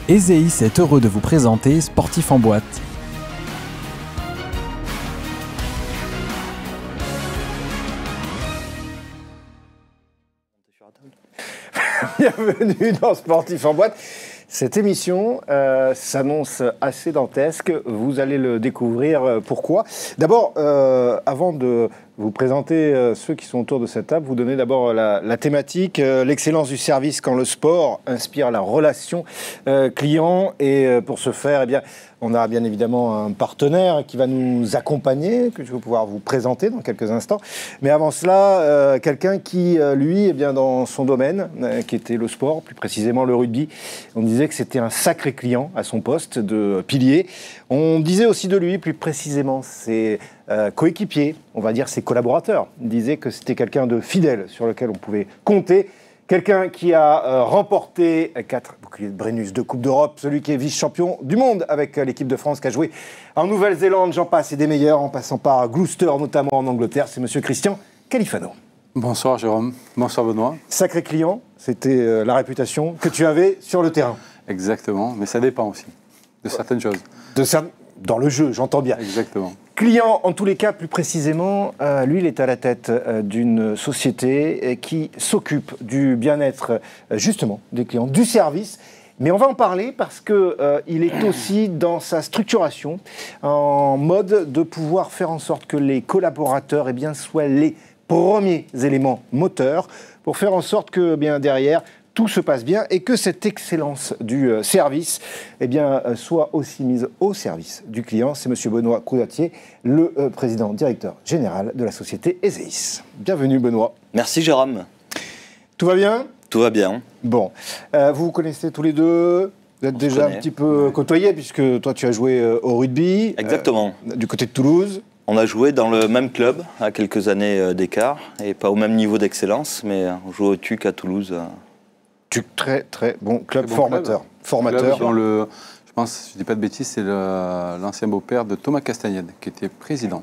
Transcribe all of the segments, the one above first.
Ezeis est heureux de vous présenter Sportif en boîte. Bienvenue dans Sportif en boîte. Cette émission s'annonce assez dantesque. Vous allez le découvrir. Pourquoi ? D'abord, avant de vous présenter ceux qui sont autour de cette table, vous donnez d'abord la thématique, l'excellence du service quand le sport inspire la relation client. Et pour ce faire, eh bien, on a bien évidemment un partenaire qui va nous accompagner, que je vais pouvoir vous présenter dans quelques instants. Mais avant cela, quelqu'un qui, lui, eh bien, dans son domaine, qui était le sport, plus précisément le rugby, on disait que c'était un sacré client à son poste de pilier. On disait aussi de lui, plus précisément, ses coéquipiers, on va dire ses collaborateurs, disaient que c'était quelqu'un de fidèle sur lequel on pouvait compter. Quelqu'un qui a remporté 4 boucliers de Brennus, 2 Coupes d'Europe, celui qui est vice-champion du monde avec l'équipe de France qui a joué en Nouvelle-Zélande, j'en passe, et des meilleurs, en passant par Gloucester, notamment en Angleterre, c'est monsieur Christian Califano. Bonsoir Jérôme, bonsoir Benoît. Sacré client, c'était la réputation que tu avais sur le terrain. Exactement, mais ça dépend aussi de certaines choses. Dans le jeu, j'entends bien. Exactement. Client, en tous les cas, plus précisément, lui, il est à la tête d'une société qui s'occupe du bien-être, justement, des clients, du service. Mais on va en parler parce qu'il est aussi dans sa structuration en mode de pouvoir faire en sorte que les collaborateurs soient les premiers éléments moteurs pour faire en sorte que derrière, tout se passe bien et que cette excellence du service soit aussi mise au service du client. C'est M. Benoît Coudatier, le président directeur général de la société Ezeis. Bienvenue Benoît. Merci Jérôme. Tout va bien ? Tout va bien. Bon, vous vous connaissez tous les deux ? Vous êtes déjà un petit peu côtoyés puisque toi tu as joué au rugby. Exactement. Du côté de Toulouse. On a joué dans le même club à quelques années d'écart et pas au même niveau d'excellence, mais on joue au TUC à Toulouse. Très très bon club, très bon formateur. Club. Formateur. Dans le, je pense, je ne dis pas de bêtises, c'est l'ancien beau-père de Thomas Castagnède qui était président.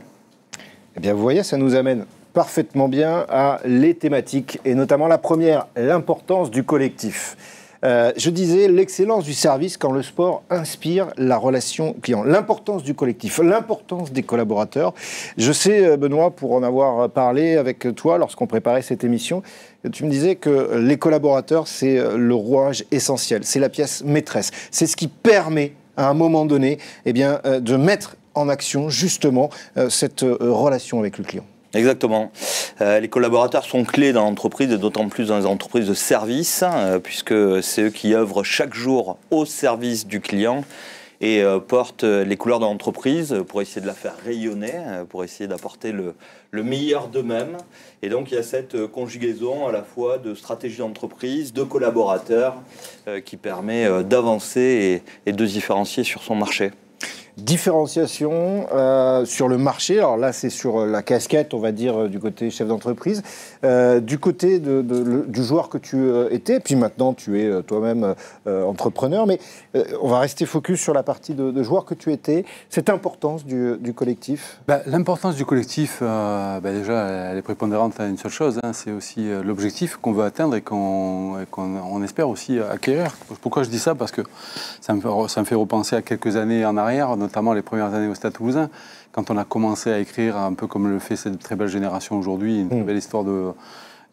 Eh bien vous voyez, ça nous amène parfaitement bien à les thématiques et notamment la première, l'importance du collectif. Je disais l'excellence du service quand le sport inspire la relation client. L'importance du collectif, l'importance des collaborateurs. Je sais, Benoît, pour en avoir parlé avec toi lorsqu'on préparait cette émission, tu me disais que les collaborateurs, c'est le rouage essentiel, c'est la pièce maîtresse. C'est ce qui permet, à un moment donné, de mettre en action justement cette relation avec le client. Exactement. Les collaborateurs sont clés dans l'entreprise, et d'autant plus dans les entreprises de service, puisque c'est eux qui œuvrent chaque jour au service du client et portent les couleurs de l'entreprise pour essayer de la faire rayonner, pour essayer d'apporter le meilleur d'eux-mêmes. Et donc il y a cette conjugaison à la fois de stratégie d'entreprise, de collaborateurs, qui permet d'avancer et de se différencier sur son marché. Différenciation sur le marché, alors là c'est sur la casquette on va dire du côté chef d'entreprise, du côté du joueur que tu étais, puis maintenant tu es toi-même entrepreneur, mais on va rester focus sur la partie de joueur que tu étais, cette importance du collectif. L'importance du collectif, déjà elle est prépondérante à une seule chose, c'est aussi l'objectif qu'on veut atteindre et qu'on espère aussi acquérir. Pourquoi je dis ça ? Parce que ça me fait repenser à quelques années en arrière, notamment les premières années au Stade Toulousain, quand on a commencé à écrire, un peu comme le fait cette très belle génération aujourd'hui, une très belle histoire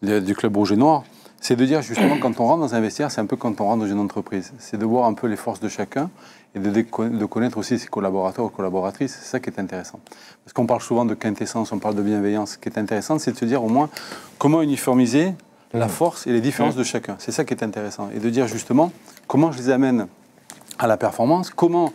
du club rouge et noir, c'est de dire justement quand on rentre dans un vestiaire, c'est un peu quand on rentre dans une entreprise. C'est de voir un peu les forces de chacun et de connaître aussi ses collaborateurs ou collaboratrices. C'est ça qui est intéressant. Parce qu'on parle souvent de quintessence, on parle de bienveillance. Ce qui est intéressant, c'est de se dire au moins comment uniformiser la force et les différences de chacun. C'est ça qui est intéressant. Et de dire justement comment je les amène à la performance, comment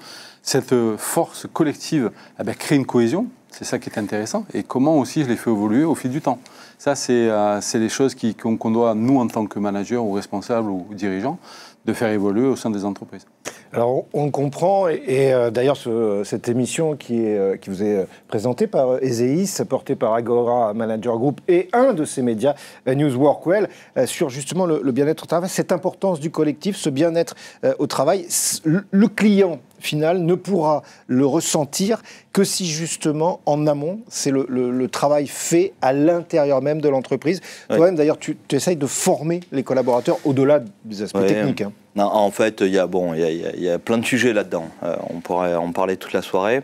cette force collective crée une cohésion, c'est ça qui est intéressant, et comment aussi je les fais évoluer au fil du temps. Ça, c'est les choses qu'on doit, nous, en tant que manager ou responsable ou dirigeant, de faire évoluer au sein des entreprises. Alors, on comprend, et d'ailleurs, cette émission qui vous est présentée par Ezeis, portée par Agora Manager Group et un de ses médias, News Workwell, sur justement le bien-être au travail, cette importance du collectif, ce bien-être au travail. Le client, final ne pourra le ressentir que si justement en amont, c'est le travail fait à l'intérieur même de l'entreprise. Ouais. Toi-même d'ailleurs, tu essayes de former les collaborateurs au-delà des aspects techniques. Hein. Non, en fait, il y a plein de sujets là-dedans. On pourrait en parler toute la soirée.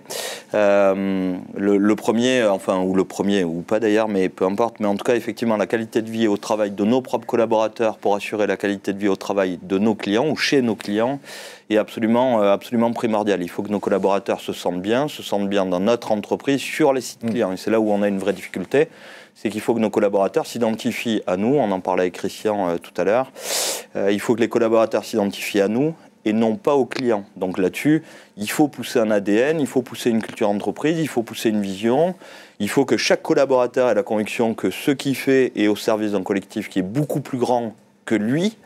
Le premier, ou pas d'ailleurs, mais peu importe. Mais en tout cas, effectivement, la qualité de vie au travail de nos propres collaborateurs pour assurer la qualité de vie au travail de nos clients ou chez nos clients est absolument primordial. Il faut que nos collaborateurs se sentent bien dans notre entreprise, sur les sites clients. Et c'est là où on a une vraie difficulté. C'est qu'il faut que nos collaborateurs s'identifient à nous. On en parlait avec Christian tout à l'heure. Il faut que les collaborateurs s'identifient à nous et non pas aux clients. Donc là-dessus, il faut pousser un ADN, il faut pousser une culture d'entreprise, il faut pousser une vision. Il faut que chaque collaborateur ait la conviction que ce qu'il fait est au service d'un collectif qui est beaucoup plus grand que lui.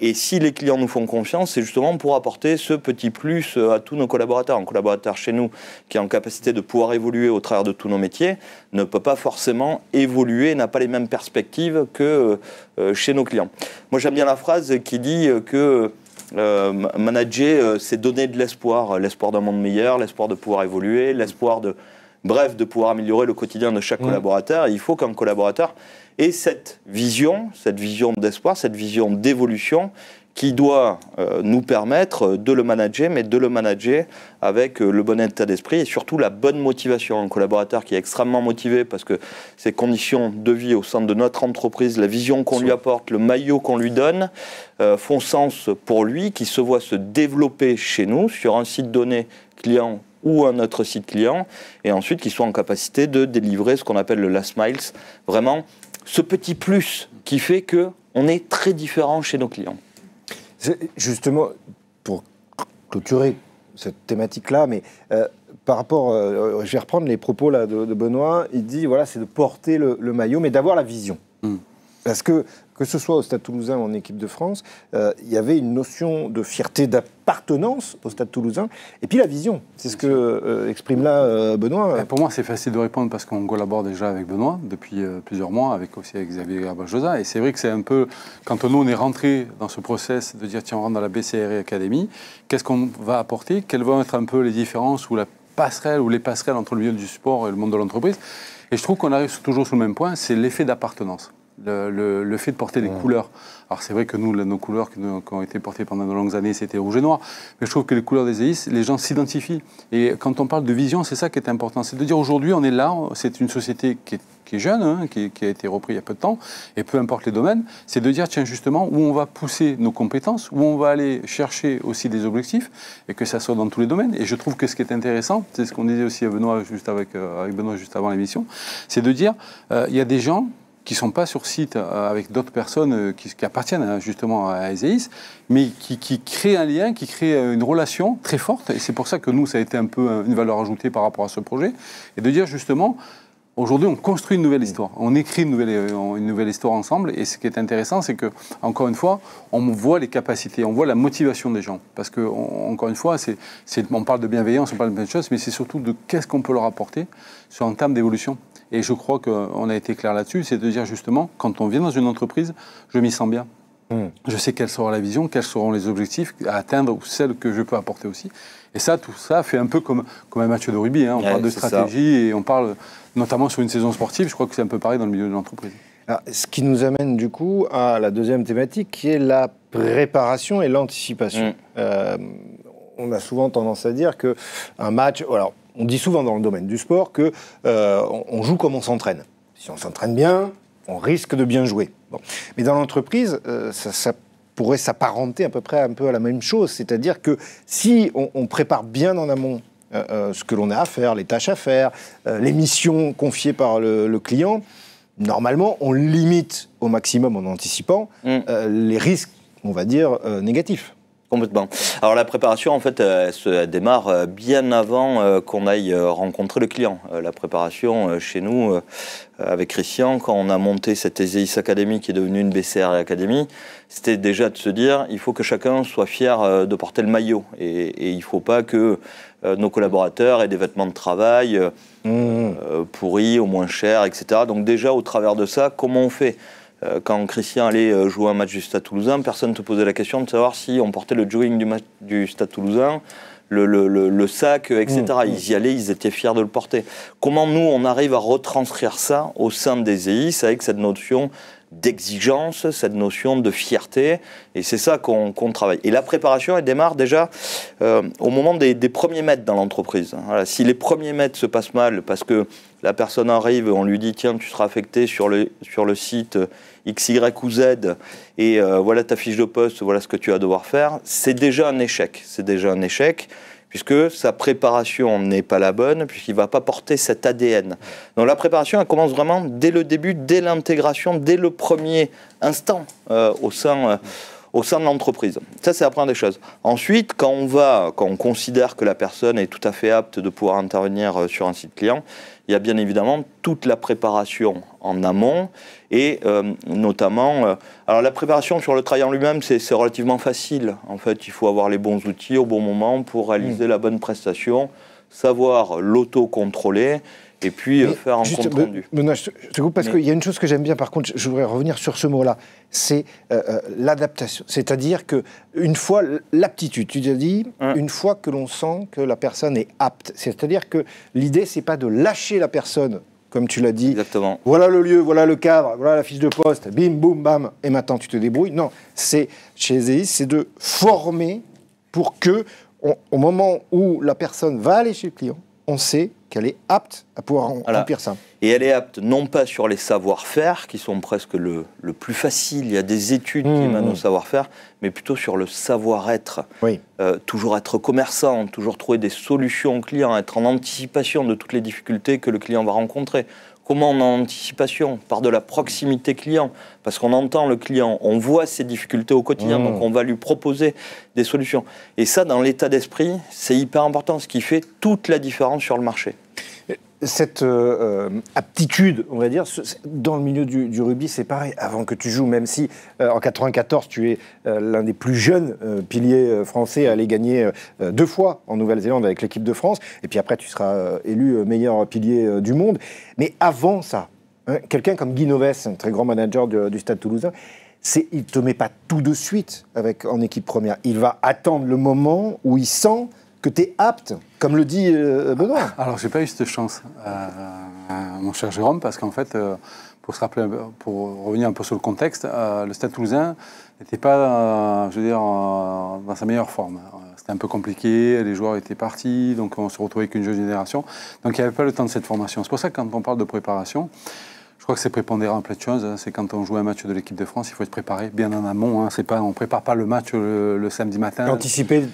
Et si les clients nous font confiance, c'est justement pour apporter ce petit plus à tous nos collaborateurs. Un collaborateur chez nous qui est en capacité de pouvoir évoluer au travers de tous nos métiers ne peut pas forcément évoluer, n'a pas les mêmes perspectives que chez nos clients. Moi, j'aime bien la phrase qui dit que manager, c'est donner de l'espoir. L'espoir d'un monde meilleur, l'espoir de pouvoir évoluer, l'espoir de pouvoir améliorer le quotidien de chaque collaborateur. Et il faut qu'un collaborateur ait cette vision d'espoir, cette vision d'évolution qui doit nous permettre de le manager, mais de le manager avec le bon état d'esprit et surtout la bonne motivation. Un collaborateur qui est extrêmement motivé parce que ses conditions de vie au sein de notre entreprise, la vision qu'on lui apporte, le maillot qu'on lui donne, font sens pour lui, qui se voit se développer chez nous sur un site donné client ou un autre site client, et ensuite qui soit en capacité de délivrer ce qu'on appelle le last miles, vraiment ce petit plus qui fait qu'on est très différent chez nos clients. Justement, pour clôturer cette thématique-là, mais par rapport, je vais reprendre les propos là, de Benoît, il dit, voilà, c'est de porter le maillot, mais d'avoir la vision. Parce que ce soit au Stade Toulousain ou en équipe de France, il y avait une notion de fierté, d'appartenance au Stade Toulousain, et puis la vision. C'est ce que exprime là Benoît. Pour moi, c'est facile de répondre parce qu'on collabore déjà avec Benoît depuis plusieurs mois, avec Xavier Garbajosa. Et c'est vrai que c'est un peu, quand nous on est rentré dans ce process de dire tiens, on rentre dans la BCRE Academy, qu'est-ce qu'on va apporter? Quelles vont être un peu les différences ou la passerelle ou les passerelles entre le milieu du sport et le monde de l'entreprise? Et je trouve qu'on arrive toujours sur le même point, c'est l'effet d'appartenance. Le fait de porter des couleurs. Alors c'est vrai que nous, nos couleurs qui ont été portées pendant de longues années, c'était rouge et noir. Mais je trouve que les couleurs des EIS, les gens s'identifient. Et quand on parle de vision, c'est ça qui est important. C'est de dire aujourd'hui, on est là, c'est une société qui est jeune, hein, qui a été reprise il y a peu de temps, et peu importe les domaines, c'est de dire, tiens, justement, où on va pousser nos compétences, où on va aller chercher aussi des objectifs, et que ça soit dans tous les domaines. Et je trouve que ce qui est intéressant, c'est ce qu'on disait aussi à Benoît, avec Benoît juste avant l'émission, c'est de dire, il y a des gens qui ne sont pas sur site avec d'autres personnes qui appartiennent justement à ESEIS, mais qui créent un lien, qui créent une relation très forte. Et c'est pour ça que nous, ça a été un peu une valeur ajoutée par rapport à ce projet. Et de dire justement, aujourd'hui, on construit une nouvelle histoire. On écrit une nouvelle histoire ensemble. Et ce qui est intéressant, c'est que, encore une fois, on voit les capacités, on voit la motivation des gens. Parce que, encore une fois, on parle de bienveillance, on parle de plein de choses, mais c'est surtout de qu'est-ce qu'on peut leur apporter en termes d'évolution. Et je crois qu'on a été clair là-dessus, c'est de dire justement, quand on vient dans une entreprise, je m'y sens bien. Je sais quelle sera la vision, quels seront les objectifs à atteindre, ou celles que je peux apporter aussi. Et ça, tout ça fait un peu comme un match de rugby. Hein. On parle de stratégie et on parle, notamment sur une saison sportive, je crois que c'est un peu pareil dans le milieu de l'entreprise. Alors, ce qui nous amène du coup à la deuxième thématique, qui est la préparation et l'anticipation. On a souvent tendance à dire qu'un match... Alors, on dit souvent dans le domaine du sport qu'on joue comme on s'entraîne. Si on s'entraîne bien, on risque de bien jouer. Bon. Mais dans l'entreprise, ça pourrait s'apparenter à peu près un peu à la même chose. C'est-à-dire que si on prépare bien en amont ce que l'on a à faire, les tâches à faire, les missions confiées par le client, normalement, on limite au maximum en anticipant les risques, on va dire, négatifs. Complètement. Alors la préparation, en fait, elle démarre bien avant qu'on aille rencontrer le client. La préparation, chez nous, avec Christian, quand on a monté cette ESEIS Academy qui est devenue une BCRE Academy, c'était déjà de se dire, il faut que chacun soit fier de porter le maillot. Et il ne faut pas que nos collaborateurs aient des vêtements de travail pourris, au moins chers, etc. Donc déjà, au travers de ça, comment on fait ? Quand Christian allait jouer un match du Stade Toulousain, personne ne te posait la question de savoir si on portait le jogging du Stade Toulousain, le sac, etc. Ils y allaient, ils étaient fiers de le porter. Comment nous, on arrive à retranscrire ça au sein des EIS avec cette notion d'exigence, cette notion de fierté, et c'est ça qu'on travaille. Et la préparation, elle démarre déjà au moment des premiers mètres dans l'entreprise. Voilà, si les premiers mètres se passent mal, parce que la personne arrive, on lui dit, tiens, tu seras affecté sur le site X, Y ou Z, et voilà ta fiche de poste, voilà ce que tu vas devoir faire, c'est déjà un échec. C'est déjà un échec, puisque sa préparation n'est pas la bonne, puisqu'il ne va pas porter cet ADN. Donc la préparation, elle commence vraiment dès le début, dès l'intégration, dès le premier instant au sein de l'entreprise. Ça, c'est la première des choses. Ensuite, quand on considère que la personne est tout à fait apte de pouvoir intervenir sur un site client, il y a bien évidemment toute la préparation en amont et notamment... alors la préparation sur le travail en lui-même, c'est relativement facile. En fait, il faut avoir les bons outils au bon moment pour réaliser la bonne prestation, savoir l'auto-contrôler et puis faire un compte rendu. Benoît, je te coupe parce qu'il y a une chose que j'aime bien, par contre, je voudrais revenir sur ce mot-là, c'est l'adaptation. C'est-à-dire qu'une fois, l'aptitude, tu as dit, une fois que l'on sent que la personne est apte, c'est-à-dire que l'idée, c'est pas de lâcher la personne, comme tu l'as dit. Exactement. Voilà le lieu, voilà le cadre, voilà la fiche de poste, bim, boum, bam, et maintenant tu te débrouilles. Non, c'est, chez les EIS, c'est de former pour que, au moment où la personne va aller chez le client, on sait qu'elle est apte à pouvoir remplir ça. Et elle est apte non pas sur les savoir-faire, qui sont presque le plus facile, il y a des études qui émanent au savoir-faire, mais plutôt sur le savoir-être. Oui. Toujours être commerçant, toujours trouver des solutions aux clients, être en anticipation de toutes les difficultés que le client va rencontrer. Comment on est en anticipation? Par de la proximité client, parce qu'on entend le client, on voit ses difficultés au quotidien, donc on va lui proposer des solutions. Et ça, dans l'état d'esprit, c'est hyper important, ce qui fait toute la différence sur le marché. Cette aptitude, on va dire, dans le milieu du rugby, c'est pareil. Avant que tu joues, même si en 94, tu es l'un des plus jeunes piliers français à aller gagner 2 fois en Nouvelle-Zélande avec l'équipe de France, et puis après, tu seras élu meilleur pilier du monde. Mais avant ça, quelqu'un comme Guy Novès, un très grand manager du Stade Toulousain, il ne te met pas tout de suite en équipe première. Il va attendre le moment où il sent que tu es apte, comme le dit Benoît. Alors, je n'ai pas eu cette chance, mon cher Jérôme, parce qu'en fait, pour revenir un peu sur le contexte, le Stade Toulousain n'était pas, je veux dire, dans sa meilleure forme. C'était un peu compliqué, les joueurs étaient partis, donc on se retrouvait avec une jeune génération. Donc, il n'y avait pas le temps de cette formation. C'est pour ça que quand on parle de préparation, je crois que c'est prépondérant en plein de choses. C'est quand on joue un match de l'équipe de France, il faut être préparé bien en amont. C'est pas, on ne prépare pas le match le samedi matin. Anticiper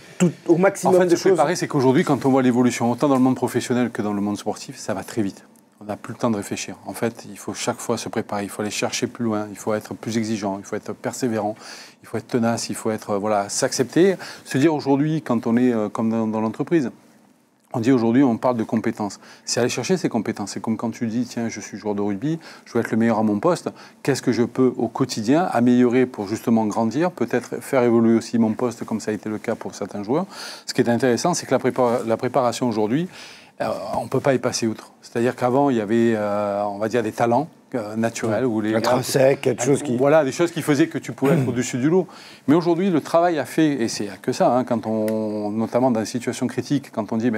au maximum de choses. En fait, se préparer, c'est qu'aujourd'hui, quand on voit l'évolution, autant dans le monde professionnel que dans le monde sportif, ça va très vite. On n'a plus le temps de réfléchir. En fait, il faut chaque fois se préparer, il faut aller chercher plus loin, il faut être plus exigeant, il faut être persévérant, il faut être tenace, il faut être, s'accepter. Se dire aujourd'hui, quand on est comme dans l'entreprise, on dit aujourd'hui, on parle de compétences. C'est aller chercher ces compétences. C'est comme quand tu dis, tiens, je suis joueur de rugby, je veux être le meilleur à mon poste. Qu'est-ce que je peux au quotidien améliorer pour justement grandir, peut-être faire évoluer aussi mon poste, comme ça a été le cas pour certains joueurs. Ce qui est intéressant, c'est que la préparation aujourd'hui, on ne peut pas y passer outre. C'est-à-dire qu'avant, il y avait, on va dire, des talents naturels. Intrinsèques, quelque chose qui... Voilà, des choses qui faisaient que tu pouvais être au-dessus du lot. Mais aujourd'hui, le travail a fait, et c'est que ça, quand notamment dans des situations critiques, quand on dit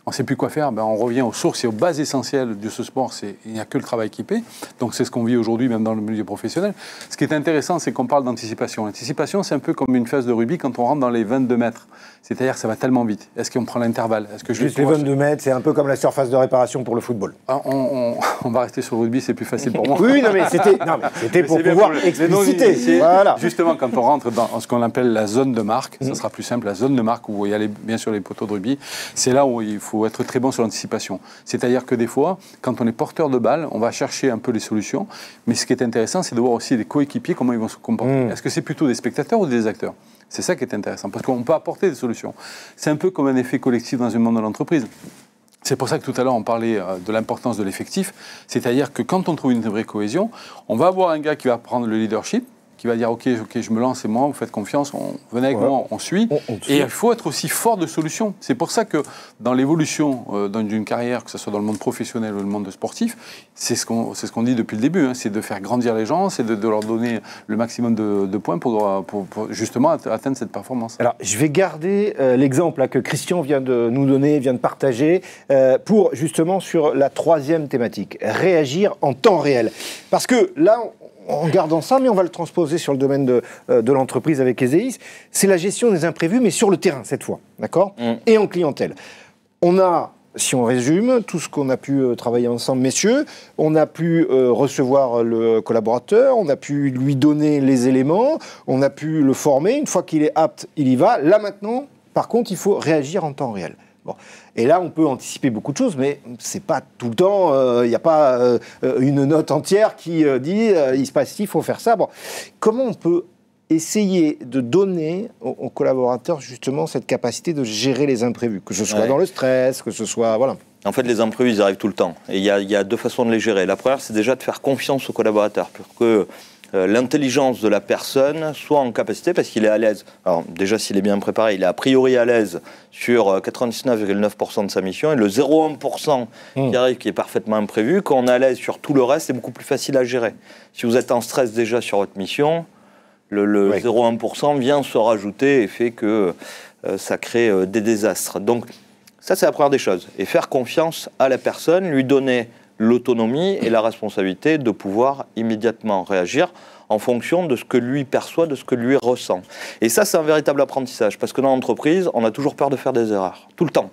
on ne sait plus quoi faire, on revient aux sources et aux bases essentielles de ce sport, il n'y a que le travail qui paie. Donc c'est ce qu'on vit aujourd'hui, même dans le milieu professionnel. Ce qui est intéressant, c'est qu'on parle d'anticipation. L'anticipation, c'est un peu comme une phase de rugby quand on rentre dans les 22 mètres. C'est-à-dire que ça va tellement vite. Est-ce qu'on prend l'intervalle? Juste les 22 mètres, c'est un peu comme la surface de réparation pour le football. On va rester sur le rugby, c'est plus facile pour moi. Oui, non, mais c'était pour pouvoir expliciter. Voilà. Justement, quand on rentre dans ce qu'on appelle la zone de marque, ça sera plus simple, la zone de marque où il y a bien sûr les poteaux de rugby, c'est là où il faut être très bon sur l'anticipation. C'est-à-dire que des fois, quand on est porteur de balle, on va chercher un peu les solutions, mais ce qui est intéressant, c'est de voir aussi les coéquipiers, comment ils vont se comporter. Est-ce que c'est plutôt des spectateurs ou des acteurs? C'est ça qui est intéressant, parce qu'on peut apporter des solutions. C'est un peu comme un effet collectif dans le monde de l'entreprise. C'est pour ça que tout à l'heure, on parlait de l'importance de l'effectif. C'est-à-dire que quand on trouve une vraie cohésion, on va avoir un gars qui va prendre le leadership, qui va dire ok, je me lance, c'est moi, vous faites confiance, venez avec moi, on suit. Et il faut être aussi fort de solutions. C'est pour ça que dans l'évolution d'une carrière, que ce soit dans le monde professionnel ou le monde sportif, c'est ce qu'on dit depuis le début, hein, c'est de faire grandir les gens, c'est de leur donner le maximum de points pour justement atteindre cette performance. Alors, je vais garder l'exemple que Christian vient de nous donner, vient de partager, pour justement sur la troisième thématique, réagir en temps réel. Parce que là, en gardant ça, mais on va le transposer sur le domaine de l'entreprise avec Ezeis, c'est la gestion des imprévus, mais sur le terrain cette fois, d'accord ? Et en clientèle. On a, si on résume, tout ce qu'on a pu travailler ensemble, messieurs, on a pu recevoir le collaborateur, on a pu lui donner les éléments, on a pu le former, une fois qu'il est apte, il y va. Là maintenant, par contre, il faut réagir en temps réel. Bon. Et là, on peut anticiper beaucoup de choses, mais c'est pas tout le temps. Il n'y a pas une note entière qui dit il se passe ci, il faut faire ça. Bon. Comment on peut essayer de donner aux collaborateurs justement cette capacité de gérer les imprévus, que ce soit dans le stress, que ce soit voilà. En fait, les imprévus, ils arrivent tout le temps. Et il y a deux façons de les gérer. La première, c'est déjà de faire confiance aux collaborateurs pour que l'intelligence de la personne soit en capacité, parce qu'il est à l'aise. Alors déjà, s'il est bien préparé, il est a priori à l'aise sur 99,9% de sa mission, et le 0,1% qui arrive, qui est parfaitement imprévu, quand on est à l'aise sur tout le reste, c'est beaucoup plus facile à gérer. Si vous êtes en stress déjà sur votre mission, le 0,1% vient se rajouter et fait que ça crée des désastres. Donc ça, c'est la première des choses. Et faire confiance à la personne, lui donner l'autonomie et la responsabilité de pouvoir immédiatement réagir en fonction de ce que lui perçoit, de ce que lui ressent. Et ça, c'est un véritable apprentissage, parce que dans l'entreprise, on a toujours peur de faire des erreurs, tout le temps.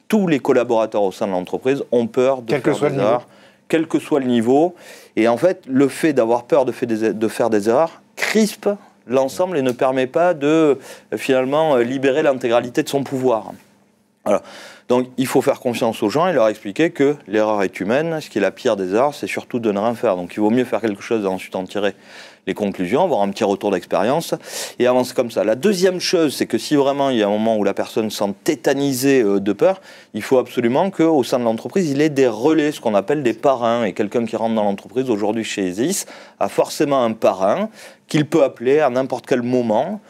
Tous les collaborateurs au sein de l'entreprise ont peur de faire des erreurs, quel que soit le niveau. Et en fait, le fait d'avoir peur de faire des erreurs crispe l'ensemble et ne permet pas de, finalement, libérer l'intégralité de son pouvoir. Voilà. Donc, il faut faire confiance aux gens et leur expliquer que l'erreur est humaine. Ce qui est la pire des erreurs, c'est surtout de ne rien faire. Donc, il vaut mieux faire quelque chose et ensuite en tirer les conclusions, avoir un petit retour d'expérience et avancer comme ça. La deuxième chose, c'est que si vraiment il y a un moment où la personne sent tétanisée de peur, il faut absolument qu'au sein de l'entreprise, il ait des relais, ce qu'on appelle des parrains. Et quelqu'un qui rentre dans l'entreprise aujourd'hui chez Ezeis a forcément un parrain qu'il peut appeler à n'importe quel moment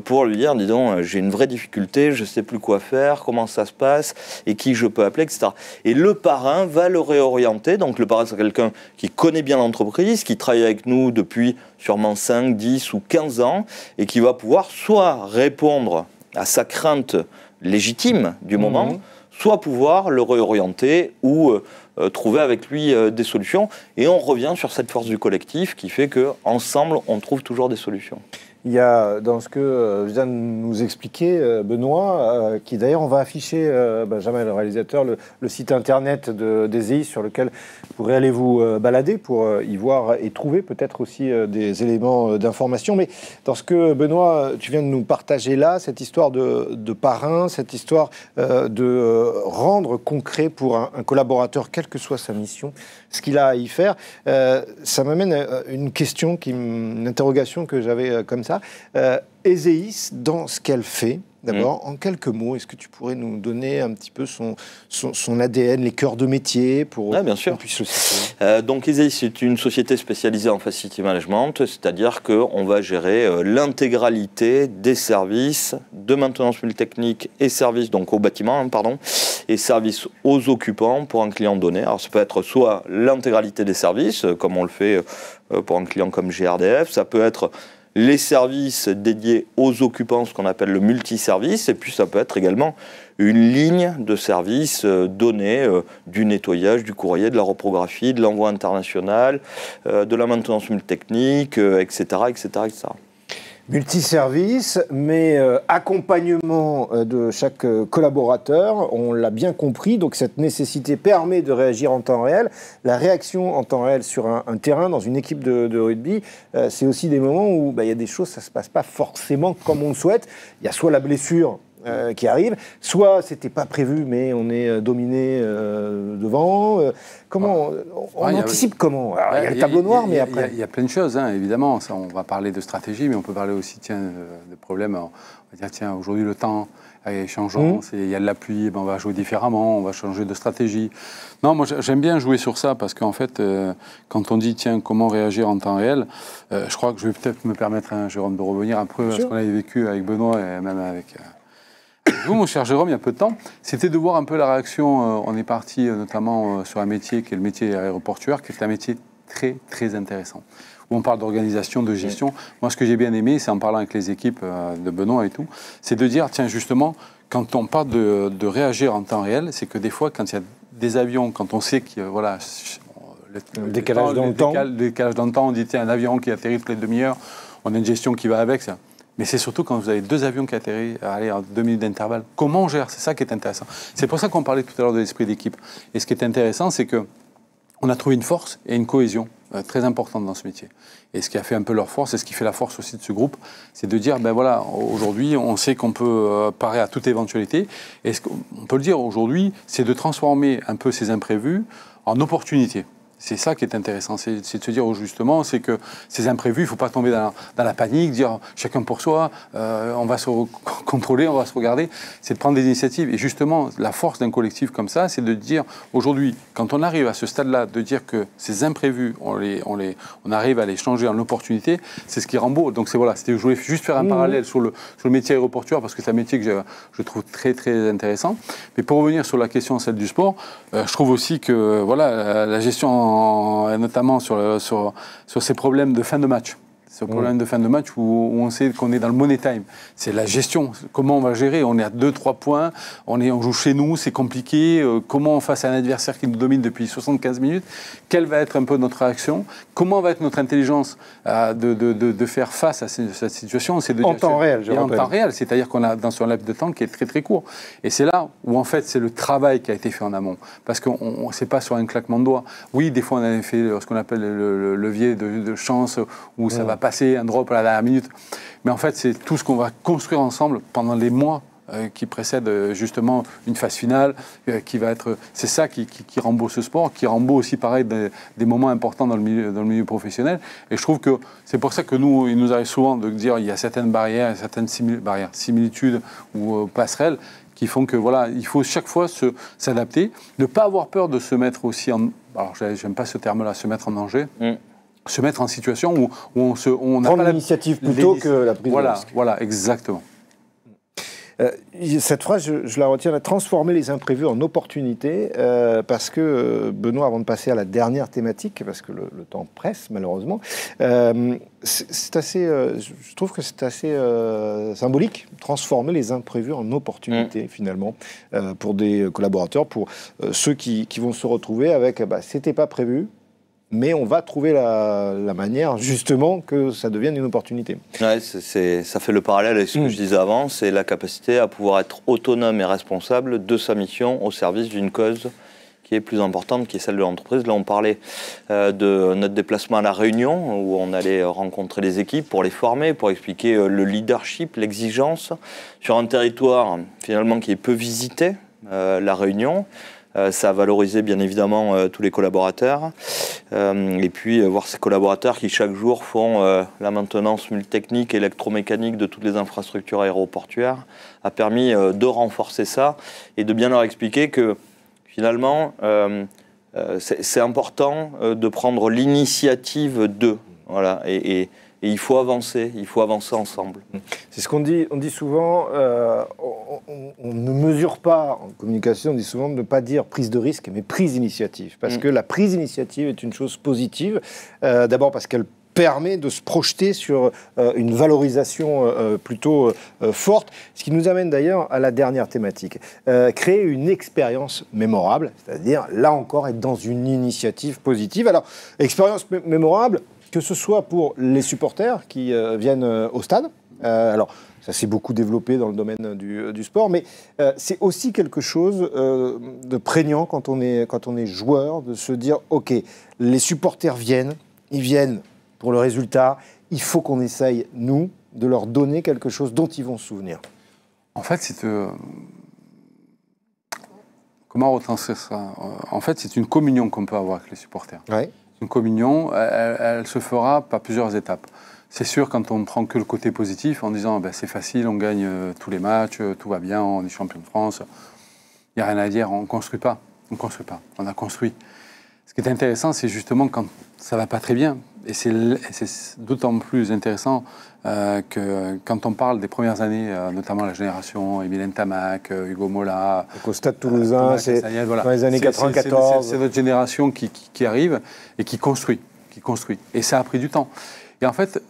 pour lui dire, dis donc, j'ai une vraie difficulté, je ne sais plus quoi faire, comment ça se passe, et qui je peux appeler, etc. Et le parrain va le réorienter. Donc le parrain, c'est quelqu'un qui connaît bien l'entreprise, qui travaille avec nous depuis sûrement 5, 10 ou 15 ans, et qui va pouvoir soit répondre à sa crainte légitime du moment, soit pouvoir le réorienter ou trouver avec lui des solutions. Et on revient sur cette force du collectif qui fait qu'ensemble, on trouve toujours des solutions. Il y a, dans ce que vient de nous expliquer Benoît, qui d'ailleurs on va afficher, Benjamin le réalisateur, le site internet d'Ezeis sur lequel vous pourrez aller vous balader pour y voir et trouver peut-être aussi des éléments d'information. Mais dans ce que Benoît, tu viens de nous partager là, cette histoire de parrain, cette histoire de rendre concret pour un collaborateur, quelle que soit sa mission, ce qu'il a à y faire, ça m'amène à une question, une interrogation que j'avais comme ça. Ezeis, dans ce qu'elle fait, d'abord, en quelques mots, est-ce que tu pourrais nous donner un petit peu son ADN, les cœurs de métier pour bien sûr. qu'on puisse le situer. Donc Ezeis, c'est une société spécialisée en facility management, c'est-à-dire qu'on va gérer l'intégralité des services de maintenance multitechnique et services donc au bâtiment, et services aux occupants pour un client donné. Alors ça peut être soit l'intégralité des services, comme on le fait pour un client comme GRDF, ça peut être les services dédiés aux occupants, ce qu'on appelle le multiservice, et puis ça peut être également une ligne de services donnée du nettoyage, du courrier, de la reprographie, de l'envoi international, de la maintenance multitechnique, etc., etc., etc. Multiservice, mais accompagnement de chaque collaborateur, on l'a bien compris, donc cette nécessité permet de réagir en temps réel. La réaction en temps réel sur un terrain, dans une équipe de rugby, c'est aussi des moments où il y a des choses, ça ne se passe pas forcément comme on le souhaite. Il y a soit la blessure qui arrive. Soit c'était pas prévu, mais on est dominé devant. Comment on anticipe comment? Alors, il y a le tableau noir, mais après... Il y a plein de choses, hein, évidemment. Ça, on va parler de stratégie, mais on peut parler aussi de problèmes. On va dire, tiens, aujourd'hui, le temps est changeant, il y a de la pluie, ben, on va jouer différemment, on va changer de stratégie. Non, moi, j'aime bien jouer sur ça, parce qu'en fait, quand on dit, tiens, comment réagir en temps réel, je crois que je vais peut-être me permettre, Jérôme, de revenir un peu à ce qu'on avait vécu avec Benoît et même avec... Vous, mon cher Jérôme, il y a peu de temps, c'était de voir un peu la réaction. On est parti notamment sur un métier qui est le métier aéroportuaire, qui est un métier très, très intéressant, où on parle d'organisation, de gestion. Moi, ce que j'ai bien aimé, c'est en parlant avec les équipes de Benoît et tout, c'est de dire, tiens, justement, quand on parle de réagir en temps réel, c'est que des fois, quand il y a des avions, quand on sait que, voilà... Le décalage dans le temps, on dit, tiens, un avion qui atterrit toutes les demi-heures, on a une gestion qui va avec, ça. Mais c'est surtout quand vous avez 2 avions qui atterrissent à 2 minutes d'intervalle. Comment on gère? C'est ça qui est intéressant. C'est pour ça qu'on parlait tout à l'heure de l'esprit d'équipe. Et ce qui est intéressant, c'est qu'on a trouvé une force et une cohésion très importante dans ce métier. Et ce qui a fait un peu leur force, et ce qui fait la force aussi de ce groupe, c'est de dire, ben voilà, aujourd'hui, on sait qu'on peut parer à toute éventualité. Et ce qu'on peut le dire aujourd'hui, c'est de transformer un peu ces imprévus en opportunités. C'est ça qui est intéressant, c'est de se dire justement, c'est que ces imprévus, il ne faut pas tomber dans la panique, dire chacun pour soi, on va se contrôler, on va se regarder, c'est de prendre des initiatives. Et justement, la force d'un collectif comme ça, c'est de dire aujourd'hui, quand on arrive à ce stade-là, de dire que ces imprévus, on arrive à les changer en opportunité, c'est ce qui rend beau. Donc voilà, je voulais juste faire un parallèle sur le métier aéroportuaire, parce que c'est un métier que je trouve très très intéressant. Mais pour revenir sur la question, celle du sport, je trouve aussi que voilà, la gestion notamment sur ces problèmes de fin de match. Ce problème de fin de match où on sait qu'on est dans le money time. C'est la gestion. Comment on va gérer? On est à 2-3 points, on joue chez nous, c'est compliqué. Comment face à un adversaire qui nous domine depuis 75 minutes? Quelle va être un peu notre réaction? Comment va être notre intelligence de faire face à cette situation? C'est en temps réel, je rappelle. En temps réel, c'est-à-dire qu'on a dans un laps de temps qui est très très court. Et c'est là où en fait c'est le travail qui a été fait en amont. Parce qu'on ne sait pas sur un claquement de doigts. Oui, des fois on avait fait ce qu'on appelle le levier de chance où ça va passer un drop à la dernière minute. Mais en fait, c'est tout ce qu'on va construire ensemble pendant les mois qui précèdent justement une phase finale, qui va être... C'est ça qui rend beau ce sport, qui rend beau aussi, pareil, des moments importants dans le milieu professionnel. Et je trouve que c'est pour ça que nous, il nous arrive souvent de dire il y a certaines barrières, certaines similitudes ou passerelles qui font que, voilà, il faut chaque fois s'adapter, ne pas avoir peur de se mettre aussi en... Alors, j'aime pas ce terme-là, se mettre en danger. Se mettre en situation où on n'a pas l'initiative plutôt que la prise de risque. Voilà, exactement. Cette phrase, je la retiens, transformer les imprévus en opportunités, parce que, Benoît, avant de passer à la dernière thématique, parce que le temps presse, malheureusement, c'est assez, je trouve que c'est assez symbolique, transformer les imprévus en opportunités, finalement, pour des collaborateurs, pour ceux qui vont se retrouver avec, c'était pas prévu, mais on va trouver la manière, justement, que ça devienne une opportunité. Ouais, ça fait le parallèle avec ce que je disais avant, c'est la capacité à pouvoir être autonome et responsable de sa mission au service d'une cause qui est plus importante, qui est celle de l'entreprise. Là, on parlait de notre déplacement à La Réunion, où on allait rencontrer les équipes pour les former, pour expliquer le leadership, l'exigence, sur un territoire, finalement, qui est peu visité, La Réunion. Ça a valorisé bien évidemment tous les collaborateurs et puis voir ces collaborateurs qui chaque jour font la maintenance multitechnique et électromécanique de toutes les infrastructures aéroportuaires a permis de renforcer ça et de bien leur expliquer que finalement c'est important de prendre l'initiative d'eux. Voilà, et il faut avancer ensemble. C'est ce qu'on dit, on dit souvent, on ne mesure pas, en communication, on dit souvent de ne pas dire prise de risque, mais prise d'initiative. Parce que la prise d'initiative est une chose positive, d'abord parce qu'elle permet de se projeter sur une valorisation plutôt forte, ce qui nous amène d'ailleurs à la dernière thématique. Créer une expérience mémorable, c'est-à-dire, là encore, être dans une initiative positive. Alors, expérience mémorable, que ce soit pour les supporters qui viennent au stade, alors ça s'est beaucoup développé dans le domaine du sport, mais c'est aussi quelque chose de prégnant quand on est joueur, de se dire, ok, les supporters viennent, ils viennent pour le résultat, il faut qu'on essaye, nous, de leur donner quelque chose dont ils vont se souvenir. En fait, c'est... comment retranscrire ça? En fait, c'est une communion qu'on peut avoir avec les supporters. Ouais. Une communion, elle se fera par plusieurs étapes. C'est sûr, quand on ne prend que le côté positif, en disant ben, c'est facile, on gagne tous les matchs, tout va bien, on est champion de France, il n'y a rien à dire, on ne construit pas. On ne construit pas, on a construit. Ce qui est intéressant, c'est justement quand ça ne va pas très bien. Et c'est d'autant plus intéressant que quand on parle des premières années, notamment la génération Émile Ntamak, Hugo Mola... Donc au Stade Toulousain, c'est voilà. dans les années 94. C'est notre génération qui arrive et qui construit. Et ça a pris du temps. Et en fait,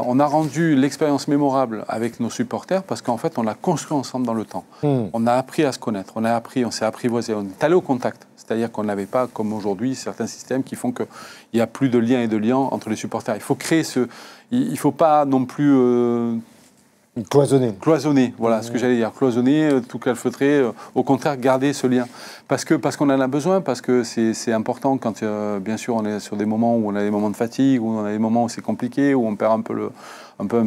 on a rendu l'expérience mémorable avec nos supporters parce qu'en fait, on l'a construit ensemble dans le temps. On a appris à se connaître, on s'est apprivoisé, on est allé au contact. C'est-à-dire qu'on n'avait pas, comme aujourd'hui, certains systèmes qui font qu'il n'y a plus de lien et de lien entre les supporters. Il faut créer il ne faut pas non plus... Cloisonner, voilà ce que j'allais dire. Cloisonner, tout calfeutrer, au contraire, garder ce lien. Parce qu'on en a besoin, parce que c'est important quand, bien sûr, on est sur des moments où on a des moments de fatigue, où on a des moments où c'est compliqué, où on perd un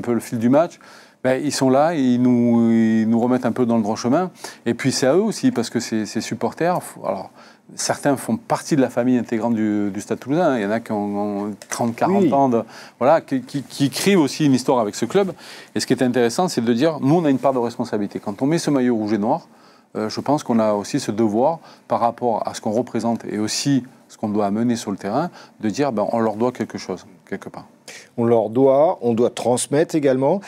peu le fil du match. Ben, ils sont là, ils nous remettent un peu dans le droit chemin. Et puis c'est à eux aussi, parce que ces supporters... Alors, certains font partie de la famille intégrante du Stade Toulousain. Il y en a qui ont 30, 40 ans, voilà, qui écrivent aussi une histoire avec ce club. Et ce qui est intéressant, c'est de dire, nous, on a une part de responsabilité. Quand on met ce maillot rouge et noir, je pense qu'on a aussi ce devoir, par rapport à ce qu'on représente et aussi ce qu'on doit amener sur le terrain, de dire, ben, on leur doit quelque chose, quelque part. On doit transmettre également.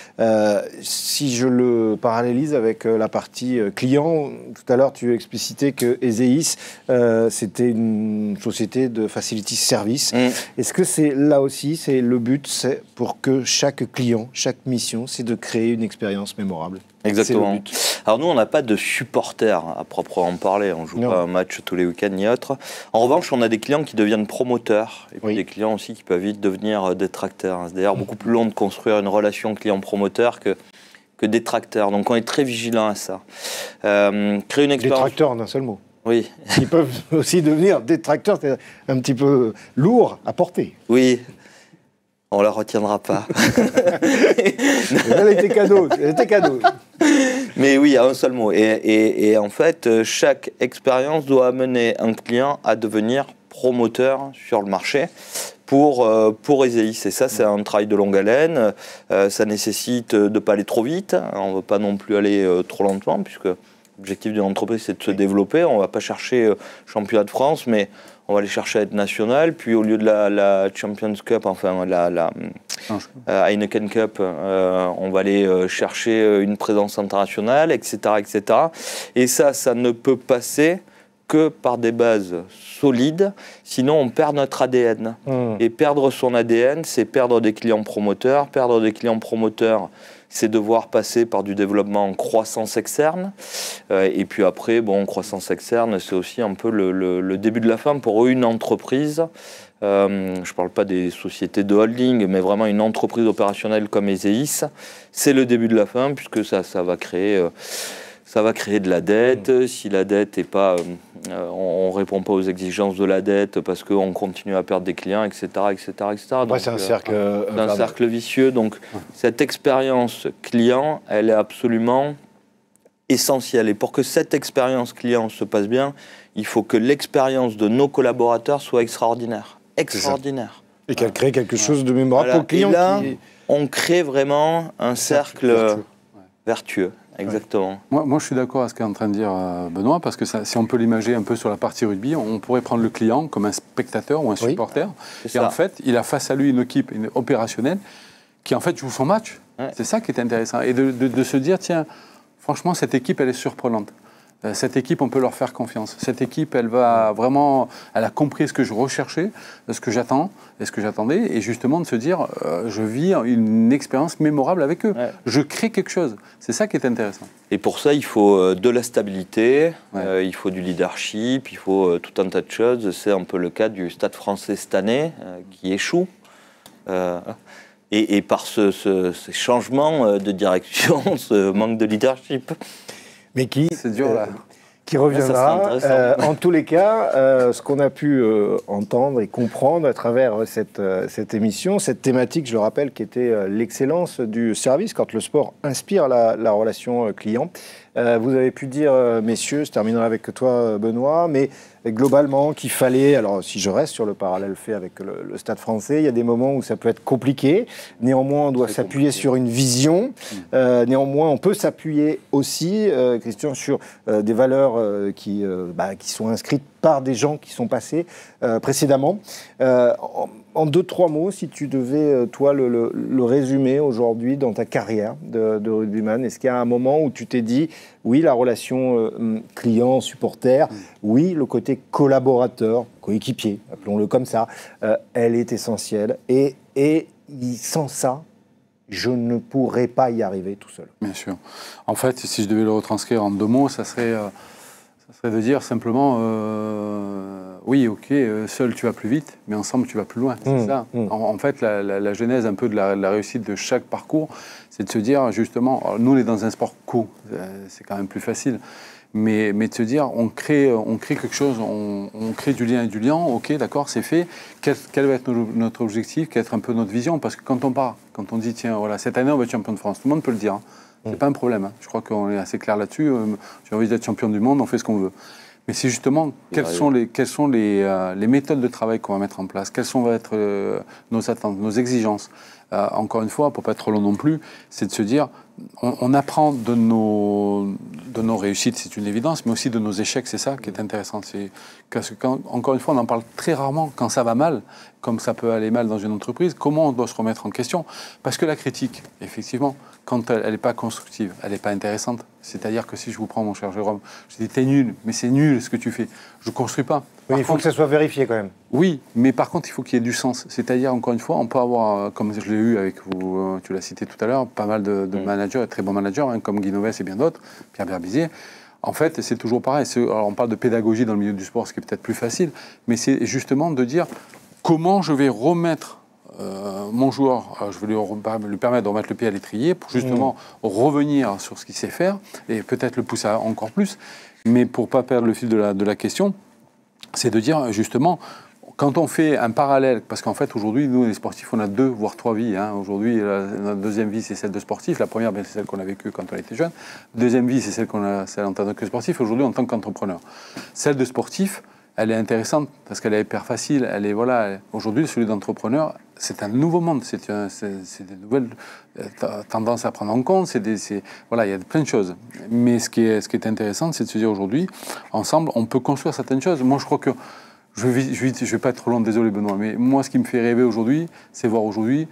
Si je le parallélise avec la partie client, tout à l'heure tu explicitais que Ezeis, c'était une société de facility service. Est-ce que c'est là aussi, c'est le but, c'est pour que chaque client, chaque mission, c'est de créer une expérience mémorable? Exactement. Alors nous, on n'a pas de supporters à proprement parler. On ne joue pas un match tous les week-ends ni autre. En revanche, on a des clients qui deviennent promoteurs et puis des clients aussi qui peuvent vite devenir détracteurs. C'est d'ailleurs beaucoup plus long de construire une relation client-promoteur que détracteur. Donc on est très vigilant à ça. Créer une expérience... Détracteur en un seul mot. Oui. Ils peuvent aussi devenir détracteurs, c'est un petit peu lourd à porter. Oui. On ne la retiendra pas. Elle était cadeau. Mais oui, à un seul mot. Et en fait, chaque expérience doit amener un client à devenir promoteur sur le marché pour Ezeis. Et ça, c'est un travail de longue haleine. Ça nécessite de ne pas aller trop vite. On ne veut pas non plus aller trop lentement, puisque l'objectif d'une entreprise, c'est de se développer. On ne va pas chercher championnat de France, mais on va aller chercher à être national. Puis au lieu de la Champions Cup, enfin la Heineken Cup, on va aller chercher une présence internationale, etc., etc. Et ça ne peut passer que par des bases solides, sinon on perd notre ADN. Et perdre son ADN, c'est perdre des clients promoteurs. Perdre des clients promoteurs, c'est devoir passer par du développement en croissance externe. Et puis après, bon, croissance externe, c'est aussi un peu le début de la fin pour une entreprise. Je ne parle pas des sociétés de holding, mais vraiment une entreprise opérationnelle comme Ezeis. C'est le début de la fin, puisque ça va créer... Ça va créer de la dette. Si la dette n'est pas... on ne répond pas aux exigences de la dette parce qu'on continue à perdre des clients, etc. etc., etc. Après, c'est un cercle vicieux. Donc, cette expérience client, elle est absolument essentielle. Et pour que cette expérience client se passe bien, il faut que l'expérience de nos collaborateurs soit extraordinaire. Extraordinaire. Et qu'elle crée quelque chose de mémorable pour le client. Et là, on crée vraiment un cercle vertueux. Exactement. Moi, je suis d'accord avec ce qu'est en train de dire Benoît, parce que si on peut l'imager un peu sur la partie rugby, on pourrait prendre le client comme un spectateur ou un supporter. Et en fait, il a face à lui une équipe opérationnelle qui, en fait, joue son match. C'est ça qui est intéressant. Et de se dire, tiens, franchement, cette équipe, elle est surprenante. Cette équipe, on peut leur faire confiance. Cette équipe, elle va vraiment... Elle a compris ce que je recherchais, ce que j'attends et ce que j'attendais. Et justement, de se dire, je vis une expérience mémorable avec eux. Je crée quelque chose. C'est ça qui est intéressant. Et pour ça, il faut de la stabilité, il faut du leadership, il faut tout un tas de choses. C'est un peu le cas du Stade français cette année, qui échoue. Et par ces changements de direction, ce manque de leadership. Mais qui qui reviendra. Ça sera intéressant. En tous les cas, ce qu'on a pu entendre et comprendre à travers cette émission, cette thématique, je le rappelle, qui était l'excellence du service quand le sport inspire la relation client. Vous avez pu dire, messieurs, je terminerai avec toi, Benoît, mais globalement qu'il fallait, alors si je reste sur le parallèle fait avec le Stade français, il y a des moments où ça peut être compliqué, néanmoins on doit s'appuyer sur une vision, néanmoins on peut s'appuyer aussi, Christian, sur des valeurs qui sont inscrites par des gens qui sont passés précédemment. En 2-3 mots, si tu devais, toi, le résumer aujourd'hui dans ta carrière de rugbyman, est-ce qu'il y a un moment où tu t'es dit, oui, la relation client-supporter, oui, le côté collaborateur, coéquipier, appelons-le comme ça, elle est essentielle. Et sans ça, je ne pourrais pas y arriver tout seul. Bien sûr. En fait, si je devais le retranscrire en 2 mots, ça serait de dire simplement, oui, ok, seul tu vas plus vite, mais ensemble tu vas plus loin. C'est ça. En fait, la genèse un peu de la réussite de chaque parcours, c'est de se dire justement, nous on est dans un sport co, c'est quand même plus facile, mais de se dire, on crée quelque chose, on crée du lien et du lien, ok, d'accord, c'est fait. Quel va être notre objectif, quelle va être un peu notre vision? Parce que quand on dit, tiens, voilà, cette année on va être champion de France, tout le monde peut le dire. Hein. C'est pas un problème. Hein. Je crois qu'on est assez clair là-dessus. J'ai envie d'être champion du monde, on fait ce qu'on veut. Mais c'est justement quelles sont les méthodes de travail qu'on va mettre en place, quelles vont être nos attentes, nos exigences. Encore une fois, pour pas être trop long non plus, c'est de se dire, on apprend de nos réussites, c'est une évidence, mais aussi de nos échecs, c'est ça qui est intéressant. Parce que encore une fois, on en parle très rarement quand ça va mal, comme ça peut aller mal dans une entreprise, comment on doit se remettre en question. Parce que la critique, effectivement, quand elle n'est pas constructive, elle n'est pas intéressante. C'est-à-dire que si je vous prends, mon cher Jérôme, je dis t'es nul, mais c'est nul ce que tu fais. Je ne construis pas. Oui, il faut que ça soit vérifié quand même. Oui, mais par contre, il faut qu'il y ait du sens. C'est-à-dire, encore une fois, on peut avoir, comme je l'ai eu avec vous, tu l'as cité tout à l'heure, pas mal de managers, très bons managers, hein, comme Guy Novès et bien d'autres, Pierre Berbizier. En fait, c'est toujours pareil. Alors, on parle de pédagogie dans le milieu du sport, ce qui est peut-être plus facile, mais c'est justement de dire comment je vais remettre mon joueur, je vais lui permettre de remettre le pied à l'étrier pour justement revenir sur ce qu'il sait faire et peut-être le pousser encore plus. Mais pour ne pas perdre le fil de la question, c'est de dire justement, quand on fait un parallèle, parce qu'en fait aujourd'hui, nous les sportifs, on a 2 voire 3 vies. Hein. Aujourd'hui, notre deuxième vie, c'est celle de sportif. La première, c'est celle qu'on a vécue quand on était jeune. Deuxième vie, c'est celle en tant que sportif. Aujourd'hui, en tant qu'entrepreneur. Celle de sportif, elle est intéressante parce qu'elle est hyper facile. Aujourd'hui, celui d'entrepreneur, c'est un nouveau monde. C'est des nouvelles tendances à prendre en compte. Il y a plein de choses. Mais ce qui est intéressant, c'est de se dire aujourd'hui, ensemble, on peut construire certaines choses. Moi, je crois que je vais pas être trop long, désolé Benoît, mais moi, ce qui me fait rêver aujourd'hui, c'est voir aujourd'hui,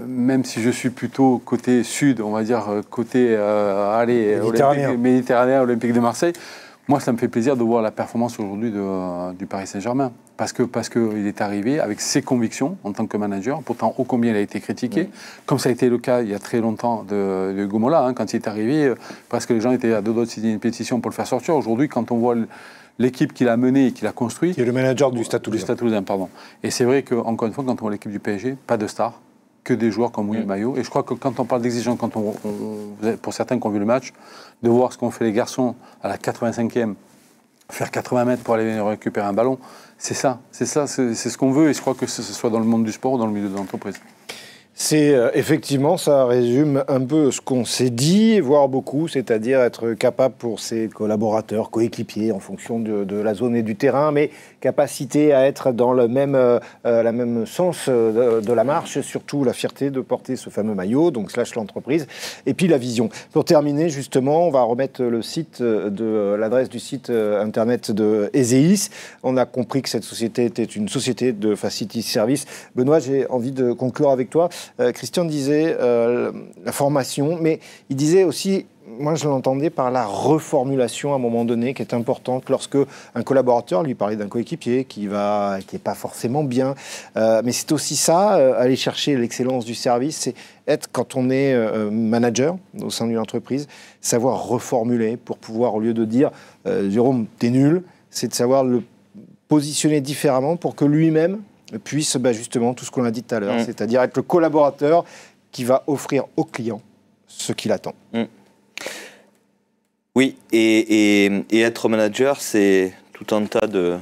même si je suis plutôt côté sud, on va dire côté Méditerranéen, Olympique de Marseille. Moi, ça me fait plaisir de voir la performance aujourd'hui du Paris Saint-Germain. Parce qu'il est arrivé avec ses convictions en tant que manager. Pourtant, ô combien il a été critiqué. Comme ça a été le cas il y a très longtemps de Gomola. Hein, quand il est arrivé, presque les gens étaient à 2 doigts de signer une pétition pour le faire sortir. Aujourd'hui, quand on voit l'équipe qu'il a menée et qu'il a construite... Qui est le manager du Stade Toulousain. Du Stade Toulousain, pardon. Et c'est vrai qu'encore une fois, quand on voit l'équipe du PSG, pas de stars, que des joueurs comme Will Maillot. Et je crois que quand on parle d'exigence, pour certains qui ont vu le match, de voir ce qu'ont fait les garçons à la 85e, faire 80 mètres pour aller récupérer un ballon, c'est ce qu'on veut. Et je crois que ce soit dans le monde du sport ou dans le milieu de l'entreprise. C'est effectivement, ça résume un peu ce qu'on s'est dit, voire beaucoup, c'est-à-dire être capable pour ses collaborateurs, coéquipiers, en fonction de la zone et du terrain, mais capacité à être dans la même sens de la marche, surtout la fierté de porter ce fameux maillot, donc / l'entreprise, et puis la vision. Pour terminer, justement, on va remettre l'adresse du site internet de Ezeis. On a compris que cette société était une société de facility service. Benoît, j'ai envie de conclure avec toi. Christian disait la formation, mais il disait aussi, moi je l'entendais par la reformulation à un moment donné qui est importante lorsque un collaborateur lui parlait d'un coéquipier qui est pas forcément bien, mais c'est aussi ça, aller chercher l'excellence du service, c'est être, quand on est manager au sein d'une entreprise, savoir reformuler pour pouvoir, au lieu de dire Jérôme t'es nul, c'est de savoir le positionner différemment pour que lui-même puisse justement tout ce qu'on a dit tout à l'heure, c'est-à-dire être le collaborateur qui va offrir au client ce qu'il attend. Oui, et être manager, c'est tout un tas de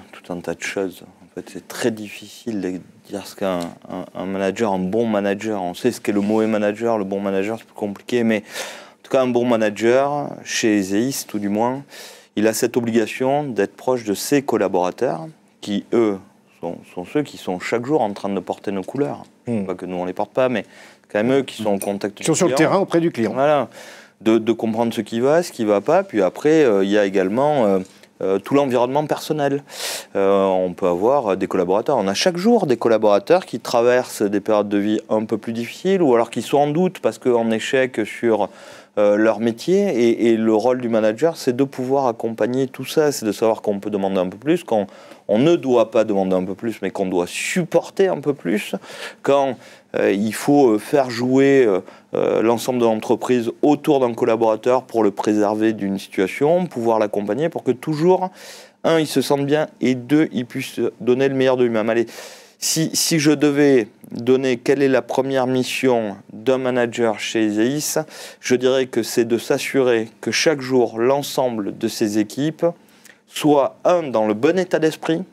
choses. En fait, c'est très difficile de dire ce qu'est un manager, un bon manager. On sait ce qu'est le mauvais manager, le bon manager, c'est plus compliqué, mais en tout cas, un bon manager, chez Ezeis, tout du moins, il a cette obligation d'être proche de ses collaborateurs, qui, eux, sont ceux qui sont chaque jour en train de porter nos couleurs. Pas que nous, on ne les porte pas, mais quand même eux qui sont en contact. Ils sont sur le terrain auprès du client. Voilà. De comprendre ce qui va pas. Puis après, il y a également tout l'environnement personnel. On peut avoir des collaborateurs. On a chaque jour des collaborateurs qui traversent des périodes de vie un peu plus difficiles ou alors qui sont en doute parce qu'en échec sur leur métier. Et le rôle du manager, c'est de pouvoir accompagner tout ça. C'est de savoir qu'on peut demander un peu plus, qu'on ne doit pas demander un peu plus, mais qu'on doit supporter un peu plus. Quand il faut faire jouer l'ensemble de l'entreprise autour d'un collaborateur pour le préserver d'une situation, pouvoir l'accompagner pour que toujours, un, il se sente bien et deux, il puisse donner le meilleur de lui-même. Allez, si je devais donner quelle est la première mission d'un manager chez Ezeis, je dirais que c'est de s'assurer que chaque jour, l'ensemble de ses équipes soit, un, dans le bon état d'esprit,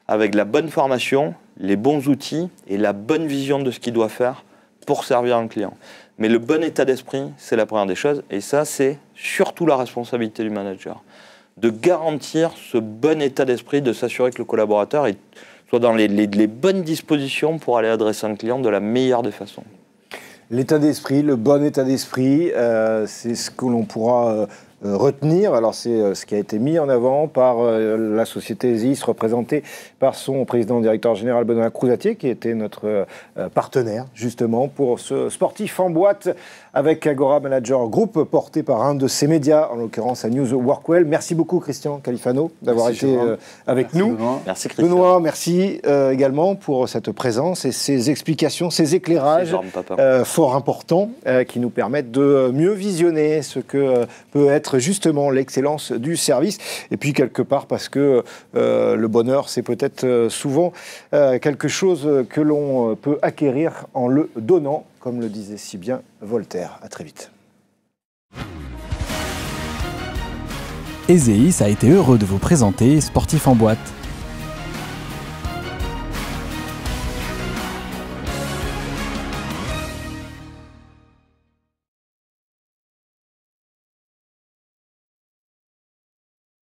avec la bonne formation, les bons outils et la bonne vision de ce qu'il doit faire pour servir un client. Mais le bon état d'esprit, c'est la première des choses. Et ça, c'est surtout la responsabilité du manager. De garantir ce bon état d'esprit, de s'assurer que le collaborateur soit dans les bonnes dispositions pour aller adresser un client de la meilleure des façons. L'état d'esprit, le bon état d'esprit, c'est ce que l'on pourra retenir. Alors c'est ce qui a été mis en avant par la société Ezeis, représentée par son président-directeur général Benoît Crouzatier, qui était notre partenaire justement pour ce sportif en boîte avec Agora Manager Group, porté par un de ses médias, en l'occurrence à News Workwell. Merci beaucoup Christian Califano d'avoir été avec nous. Benoît. Merci Christian. Benoît, merci également pour cette présence et ces explications, ces éclairages fort importants qui nous permettent de mieux visionner ce que peut être justement l'excellence du service. Et puis quelque part parce que le bonheur, c'est peut-être souvent quelque chose que l'on peut acquérir en le donnant, comme le disait si bien Voltaire. À très vite. Ezeis a été heureux de vous présenter Sportif en boîte.